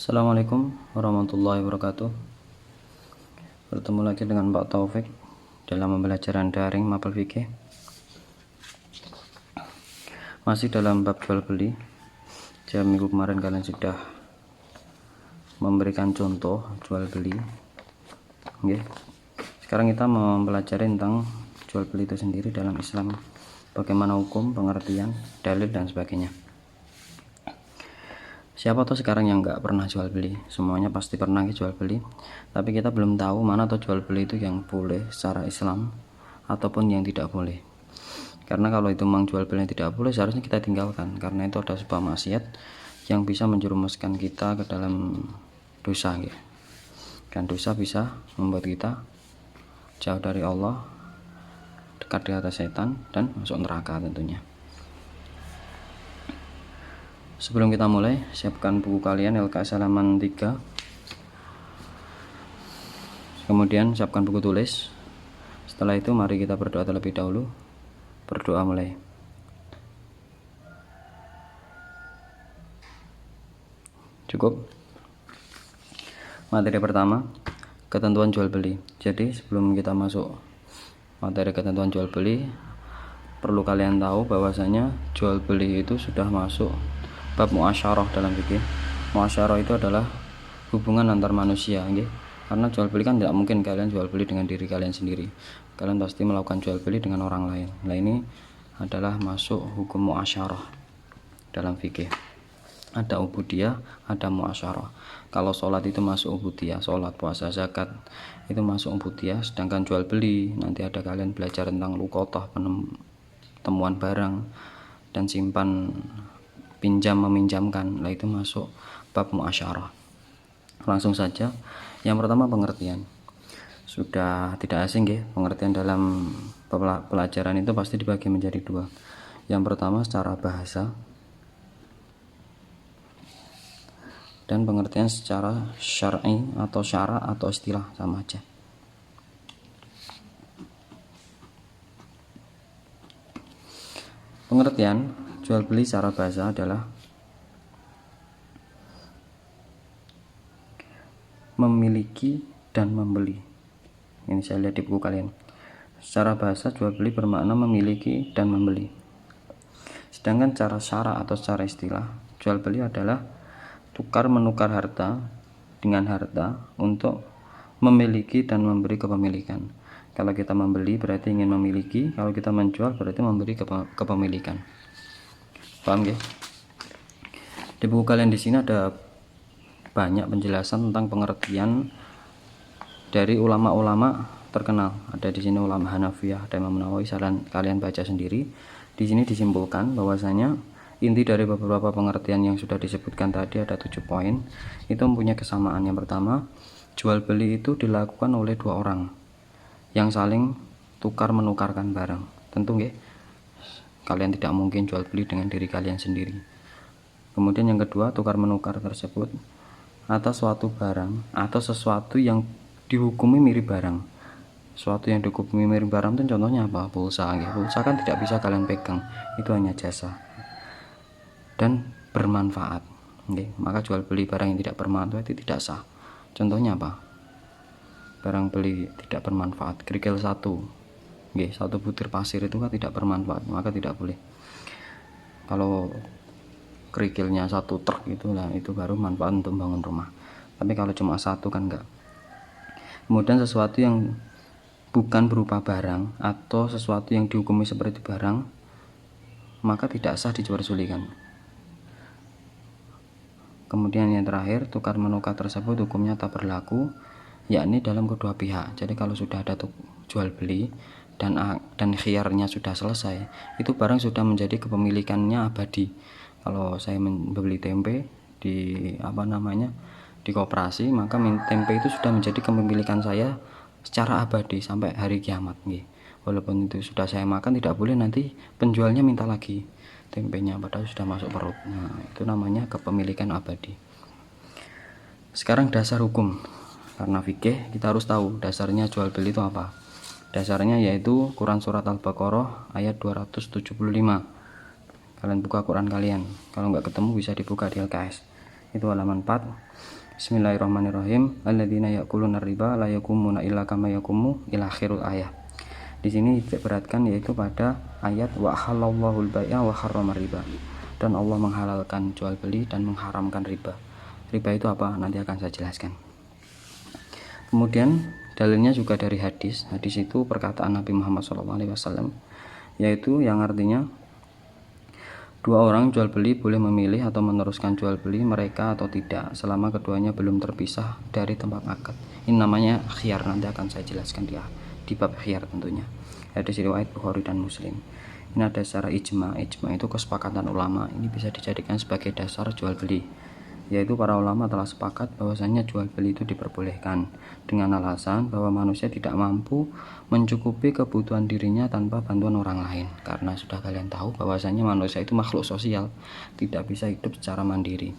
Assalamualaikum warahmatullahi wabarakatuh. Bertemu lagi dengan Pak Taufik dalam pembelajaran daring Mapel Fikih. Masih dalam bab jual beli. Minggu kemarin kalian sudah memberikan contoh jual beli. Oke. Sekarang kita mempelajari tentang jual beli itu sendiri dalam Islam. Bagaimana hukum, pengertian, dalil dan sebagainya. Siapa tuh sekarang yang nggak pernah jual beli? Semuanya pasti pernah jual beli, tapi kita belum tahu mana tuh jual beli itu yang boleh secara Islam ataupun yang tidak boleh. Karena kalau itu memang jual beli yang tidak boleh, seharusnya kita tinggalkan, karena itu ada sebuah maksiat yang bisa menjerumuskan kita ke dalam dosa, ya. Dan dosa bisa membuat kita jauh dari Allah, dekat di atas setan, dan masuk neraka tentunya. Sebelum kita mulai, siapkan buku kalian LKS halaman 3. Kemudian siapkan buku tulis. Setelah itu mari kita berdoa terlebih dahulu. Berdoa mulai. Cukup. Materi pertama, ketentuan jual beli. Jadi sebelum kita masuk materi ketentuan jual beli, perlu kalian tahu bahwasanya jual beli itu sudah masuk bab muasyarah dalam fikih. Muasyarah itu adalah hubungan antar manusia, okay? Karena jual beli kan tidak mungkin kalian jual beli dengan diri kalian sendiri. Kalian pasti melakukan jual beli dengan orang lain. Nah, ini adalah masuk hukum muasyarah dalam fikih. Ada ubudiyah, ada muasyarah. Kalau sholat itu masuk ubudiyah, sholat, puasa, zakat itu masuk ubudiyah. Sedangkan jual beli, nanti ada kalian belajar tentang luqatah, temuan barang, dan simpan, pinjam, meminjamkan. Nah, itu masuk bab muasyarah. Langsung saja. Yang pertama, pengertian. Sudah tidak asing ya, pengertian dalam pelajaran itu pasti dibagi menjadi dua. Yang pertama secara bahasa, dan pengertian secara syar'i atau syara atau istilah, sama aja. Pengertian jual beli secara bahasa adalah memiliki dan membeli. Ini saya lihat di buku kalian. Secara bahasa jual beli bermakna memiliki dan membeli. Sedangkan cara syara atau secara istilah, jual beli adalah tukar menukar harta dengan harta untuk memiliki dan memberi kepemilikan. Kalau kita membeli berarti ingin memiliki, kalau kita menjual berarti memberi kepemilikan. Paham ya? Di buku kalian di sini ada banyak penjelasan tentang pengertian dari ulama-ulama terkenal. Ada di sini ulama Hanafiyah, ada Imam Nawawi, kalian baca sendiri. Di sini disimpulkan bahwasanya inti dari beberapa pengertian yang sudah disebutkan tadi ada 7 poin. Itu mempunyai kesamaan. Yang pertama, jual beli itu dilakukan oleh dua orang yang saling tukar menukarkan barang. Tentu ya, kalian tidak mungkin jual beli dengan diri kalian sendiri. Kemudian yang kedua, tukar menukar tersebut atas suatu barang atau sesuatu yang dihukumi mirip barang. Suatu yang dihukumi mirip barang itu contohnya apa? Pulsa. Ya. Pulsa kan tidak bisa kalian pegang, itu hanya jasa dan bermanfaat. Okay. Maka jual beli barang yang tidak bermanfaat itu tidak sah. Contohnya apa? Barang beli tidak bermanfaat, kerikil satu, satu butir pasir itu kan tidak bermanfaat, maka tidak boleh. Kalau kerikilnya satu truk itulah, itu baru manfaat untuk bangun rumah. Tapi kalau cuma satu kan enggak. Kemudian sesuatu yang bukan berupa barang atau sesuatu yang dihukumi seperti barang, maka tidak sah dijual-belikan. Kemudian yang terakhir, tukar menukar tersebut hukumnya tak berlaku, yakni dalam kedua pihak. Jadi kalau sudah ada jual beli dan khiyarnya sudah selesai, itu barang sudah menjadi kepemilikannya abadi. Kalau saya membeli tempe di di koperasi, maka tempe itu sudah menjadi kepemilikan saya secara abadi sampai hari kiamat. Walaupun itu sudah saya makan, tidak boleh nanti penjualnya minta lagi tempenya padahal sudah masuk perut. Nah, itu namanya kepemilikan abadi. Sekarang dasar hukum. Karena fikih kita harus tahu dasarnya jual beli itu apa. Dasarnya yaitu Quran surat Al-Baqarah ayat 275. Kalian buka Quran kalian. Kalau nggak ketemu bisa dibuka di LKS. itu halaman 4. Bismillahirrahmanirrahim. Alladzina ya'kuluna riba la yakumuna illa kama yakumu ila akhirul ayat. Di sini diberatkan yaitu pada ayat wa halallahu al-bai'a wa harrama riba. Dan Allah menghalalkan jual beli dan mengharamkan riba. Riba itu apa? Nanti akan saya jelaskan. Kemudian dalilnya juga dari hadis. Hadis itu perkataan Nabi Muhammad SAW, yaitu yang artinya dua orang jual beli boleh memilih atau meneruskan jual beli mereka atau tidak selama keduanya belum terpisah dari tempat akad. Ini namanya khiyar, nanti akan saya jelaskan di bab khiyar tentunya. Hadis riwayat Bukhari dan Muslim. Ini ada secara ijma. Ijma itu kesepakatan ulama. Ini bisa dijadikan sebagai dasar jual beli, yaitu para ulama telah sepakat bahwasanya jual beli itu diperbolehkan dengan alasan bahwa manusia tidak mampu mencukupi kebutuhan dirinya tanpa bantuan orang lain. Karena sudah kalian tahu bahwasanya manusia itu makhluk sosial, tidak bisa hidup secara mandiri.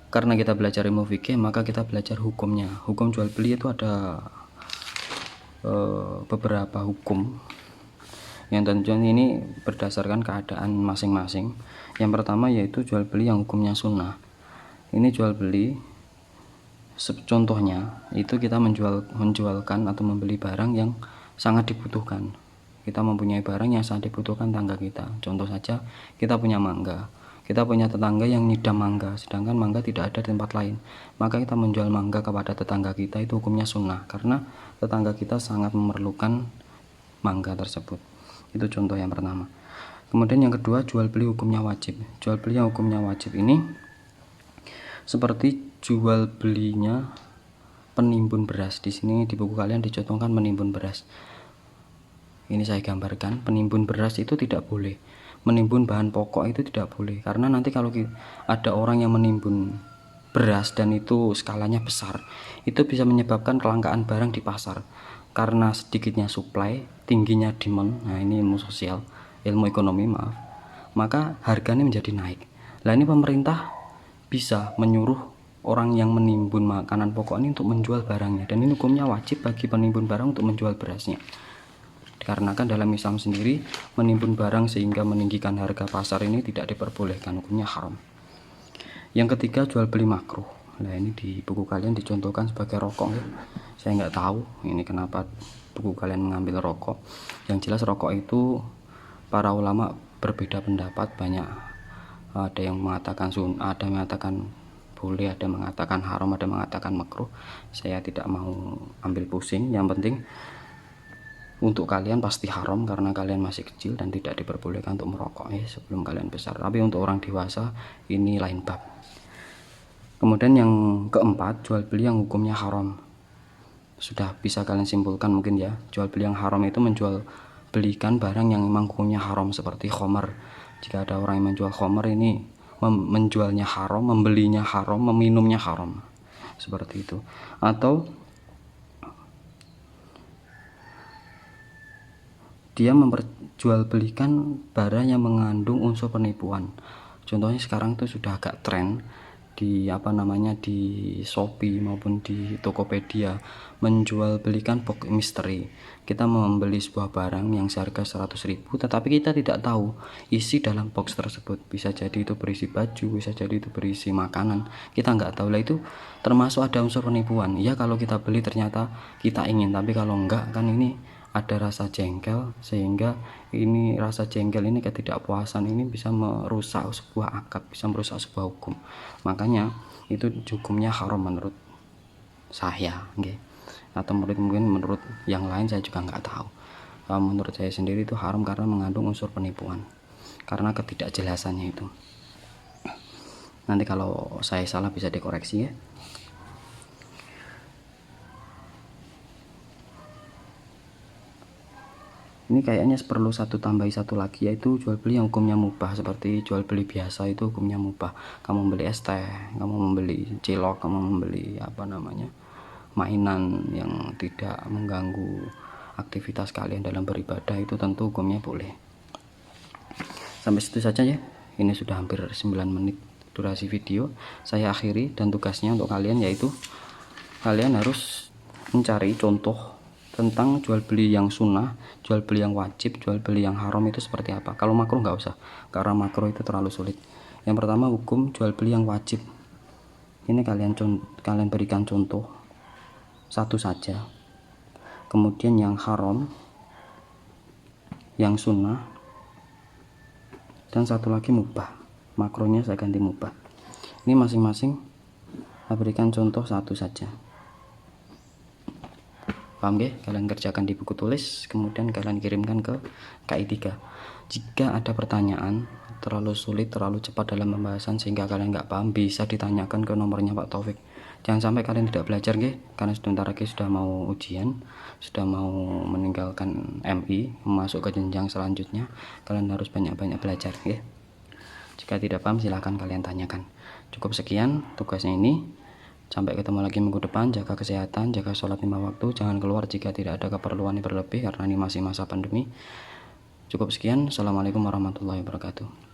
Karena kita belajar ilmu fikih, maka kita belajar hukumnya. Hukum jual beli itu ada beberapa hukum yang tentunya ini berdasarkan keadaan masing-masing. Yang pertama yaitu jual beli yang hukumnya sunnah. Ini jual beli, contohnya itu kita menjualkan atau membeli barang yang sangat dibutuhkan. Kita mempunyai barang yang sangat dibutuhkan tangga kita. Contoh saja, kita punya mangga. Kita punya tetangga yang nyidam mangga, sedangkan mangga tidak ada di tempat lain. Maka kita menjual mangga kepada tetangga kita, itu hukumnya sunnah, karena tetangga kita sangat memerlukan mangga tersebut. Itu contoh yang pertama. Kemudian yang kedua, jual beli hukumnya wajib. Jual beli yang hukumnya wajib ini seperti jual belinya penimbun beras. Di sini di buku kalian dicontohkan menimbun beras. Ini saya gambarkan, penimbun beras itu tidak boleh. Menimbun bahan pokok itu tidak boleh, karena nanti kalau ada orang yang menimbun beras dan itu skalanya besar, itu bisa menyebabkan kelangkaan barang di pasar. Karena sedikitnya supply, tingginya demand. Nah, ini ilmu sosial, ilmu ekonomi maaf. Maka harganya menjadi naik. Nah, ini pemerintah bisa menyuruh orang yang menimbun makanan pokok ini untuk menjual barangnya, dan ini hukumnya wajib bagi penimbun barang untuk menjual berasnya. Karena kan dalam Islam sendiri menimbun barang sehingga meninggikan harga pasar ini tidak diperbolehkan, hukumnya haram. Yang ketiga, jual beli makruh. Nah, ini di buku kalian dicontohkan sebagai rokok ya. Saya nggak tahu ini kenapa buku kalian mengambil rokok. Yang jelas rokok itu para ulama berbeda pendapat banyak. Ada yang mengatakan ada yang mengatakan boleh, ada yang mengatakan haram, ada yang mengatakan makruh. Saya tidak mau ambil pusing. Yang penting untuk kalian pasti haram karena kalian masih kecil dan tidak diperbolehkan untuk merokok ya sebelum kalian besar. Tapi untuk orang dewasa ini lain bab. Kemudian yang keempat, jual beli yang hukumnya haram. Sudah bisa kalian simpulkan mungkin ya, jual beli yang haram itu menjual belikan barang yang memang hukumnya haram seperti khamar. Jika ada orang yang menjual khamar, ini menjualnya haram, membelinya haram, meminumnya haram. Seperti itu. Atau dia memperjualbelikan barang yang mengandung unsur penipuan. Contohnya sekarang itu sudah agak tren di di Shopee maupun di Tokopedia menjual belikan box misteri. Kita membeli sebuah barang yang seharga 100.000, tetapi kita tidak tahu isi dalam box tersebut. Bisa jadi itu berisi baju, bisa jadi itu berisi makanan. Kita nggak tahu lah, itu termasuk ada unsur penipuan. Ya kalau kita beli ternyata kita ingin, tapi kalau enggak kan ini ada rasa jengkel, sehingga ini rasa jengkel ini ketidakpuasan ini bisa merusak sebuah akad, bisa merusak sebuah hukum. Makanya itu hukumnya haram menurut saya, okay? Atau mungkin menurut yang lain saya juga nggak tahu. Menurut saya sendiri itu haram karena mengandung unsur penipuan, karena ketidakjelasannya itu. Nanti kalau saya salah bisa dikoreksi ya. Ini kayaknya perlu tambahi satu lagi, yaitu jual beli yang hukumnya mubah. Seperti jual beli biasa itu hukumnya mubah. Kamu membeli es teh, kamu membeli cilok, kamu membeli mainan yang tidak mengganggu aktivitas kalian dalam beribadah, itu tentu hukumnya boleh. Sampai situ saja ya. Ini sudah hampir 9 menit durasi video. Saya akhiri, dan tugasnya untuk kalian yaitu kalian harus mencari contoh tentang jual beli yang sunnah, jual beli yang wajib, jual beli yang haram itu seperti apa. Kalau makruh nggak usah, karena makruh itu terlalu sulit. Yang pertama, hukum jual beli yang wajib. Ini kalian berikan contoh satu saja. Kemudian yang haram, yang sunnah, dan satu lagi mubah. Makronya saya ganti mubah. Ini masing-masing saya berikan contoh satu saja. Paham ya? Kalian kerjakan di buku tulis, kemudian kalian kirimkan ke KI3. Jika ada pertanyaan terlalu sulit, terlalu cepat dalam pembahasan sehingga kalian nggak paham, bisa ditanyakan ke nomornya Pak Taufik. Jangan sampai kalian tidak belajar ya, karena sebentar lagi sudah mau ujian, sudah mau meninggalkan MI, masuk ke jenjang selanjutnya. Kalian harus banyak-banyak belajar ya. Jika tidak paham silahkan kalian tanyakan. Cukup sekian tugasnya ini. Sampai ketemu lagi minggu depan. Jaga kesehatan, jaga sholat 5 waktu, jangan keluar jika tidak ada keperluan yang berlebih karena ini masih masa pandemi. Cukup sekian. Assalamualaikum warahmatullahi wabarakatuh.